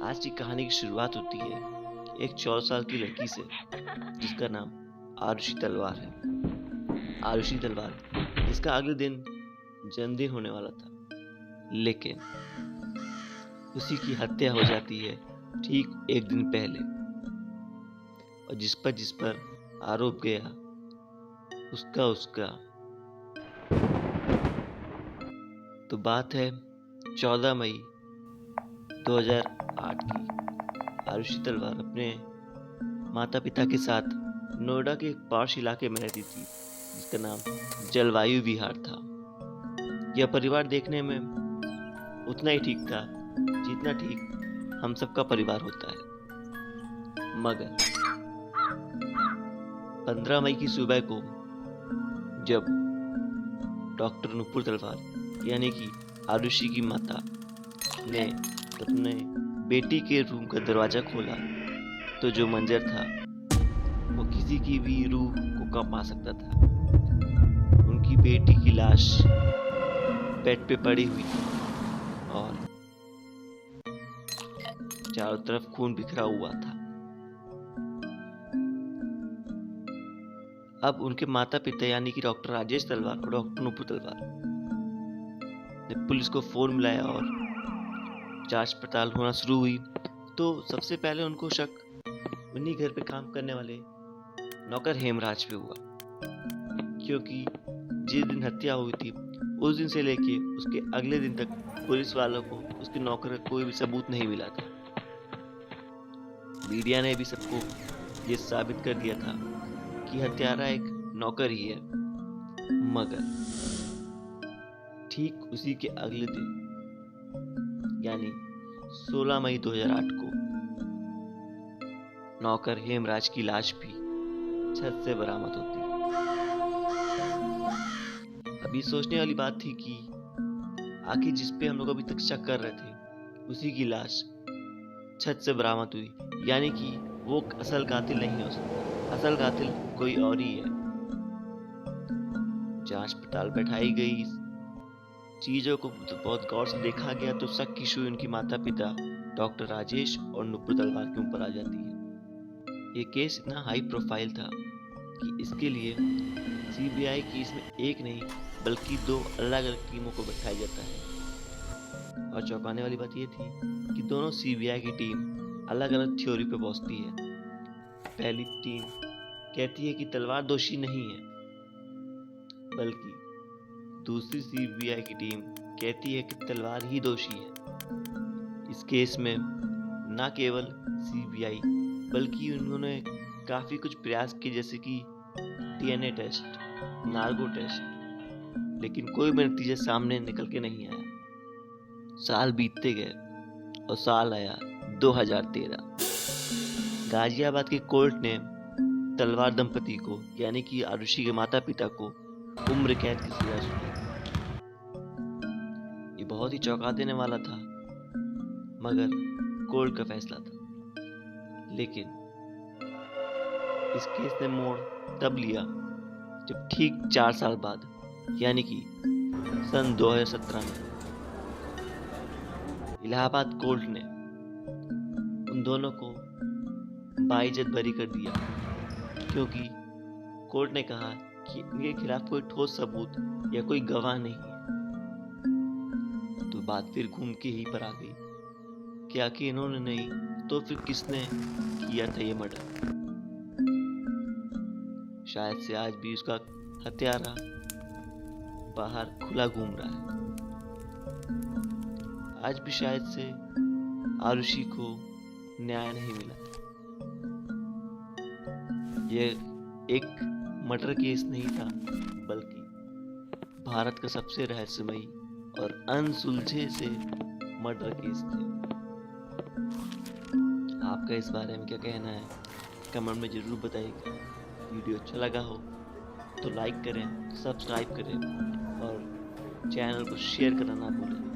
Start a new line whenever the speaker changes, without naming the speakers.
आज की कहानी की शुरुआत होती है एक 14 साल की लड़की से जिसका नाम आरुषि तलवार है। आरुषि तलवार जिसका अगले दिन जन्मदिन होने वाला था, लेकिन उसी की हत्या हो जाती है ठीक एक दिन पहले। और जिस पर आरोप गया उसका तो बात है 14 मई 2008 की। आरुषि तलवार अपने माता पिता के साथ नोएडा के एक पाश इलाके में रहती थी जिसका नाम जलवायु विहार था। यह परिवार देखने में उतना ही ठीक था जितना ठीक हम सबका परिवार होता है। मगर 15 मई की सुबह को जब डॉक्टर नुपुर तलवार यानी कि आरुषि की माता ने अपने बेटी के रूम का दरवाजा खोला तो जो मंजर था वो किसी की भी रूह को कंपा सकता था। उनकी बेटी की लाश बेड पे पड़ी हुई थी और चारों तरफ खून बिखरा हुआ था। अब उनके माता पिता यानी कि डॉक्टर राजेश तलवार और डॉक्टर नुपुर तलवार ने पुलिस को फोन मिलाया और जांच पड़ताल होना शुरू हुई। तो सबसे पहले उनको शक उन्हीं घर पे काम करने वाले नौकर हेमराज पे हुआ, क्योंकि जिस दिन हत्या हुई थी उस दिन से लेके उसके अगले दिन तक पुलिस वालों को उसके नौकर का कोई भी सबूत नहीं मिला था। मीडिया ने भी सबको ये साबित कर दिया था कि हत्यारा एक नौकर ही है। मगर ठीक उसी के अगले दिन यानी 16 मई 2008 को नौकर हेमराज की लाश भी छत से बरामद होती। अभी सोचने वाली बात थी कि आखिर जिस पे हम लोग अभी तक शक कर रहे थे उसी की लाश छत से बरामद हुई, यानी कि वो असल कातिल नहीं हो सकता, असल कातिल कोई और ही है। जांच पड़ताल बैठाई गई, चीजों को बहुत गौर से देखा गया तो शक की सुई उनकी माता पिता डॉक्टर राजेश और नुपुर तलवार के ऊपर आ जाती है। ये केस इतना हाई प्रोफाइल था कि इसके लिए सीबीआई की इसमें एक नहीं बल्कि 2 अलग अलग टीमों को बैठाया जाता है। और चौंकाने वाली बात यह थी कि दोनों सीबीआई की टीम अलग अलग थ्योरी पे पहुंचती है। पहली टीम कहती है कि तलवार दोषी नहीं है, बल्कि दूसरी सीबीआई की टीम कहती है कि तलवार ही दोषी है। इस केस में न केवल सीबीआई बल्कि उन्होंने काफी कुछ प्रयास किए, जैसे कि डीएनए टेस्ट, नार्को टेस्ट, लेकिन कोई भी नतीजा सामने निकल के नहीं आया। साल बीतते गए और साल आया 2013। गाजियाबाद के कोर्ट ने तलवार दंपति को यानी कि आरुषि के माता पिता को उम्र कैद की सजा सुनाई। ये बहुत ही चौंका देने वाला था, मगर कोर्ट का फैसला था। लेकिन इस केस ने मोड़ तब लिया जब ठीक 4 साल बाद यानी कि सन 2017 में इलाहाबाद कोर्ट ने उन दोनों को बाइज्जत बरी कर दिया, क्योंकि कोर्ट ने कहा कि इनके खिलाफ कोई ठोस सबूत या कोई गवाह नहीं है। तो बात फिर घूम के ही पर आ गई कि आखिर इन्होंने नहीं तो फिर किसने किया था ये मर्डर। शायद से आज भी उसका हत्यारा बाहर खुला घूम रहा है। आज भी शायद से आरुषि को न्याय नहीं मिला। यह एक मर्डर केस नहीं था, बल्कि भारत का सबसे रहस्यमयी और अनसुलझे से मर्डर केस थे। आपका इस बारे में क्या कहना है कमेंट में जरूर बताइएगा। वीडियो अच्छा लगा हो तो लाइक करें, सब्सक्राइब करें और चैनल को शेयर करना ना भूलें।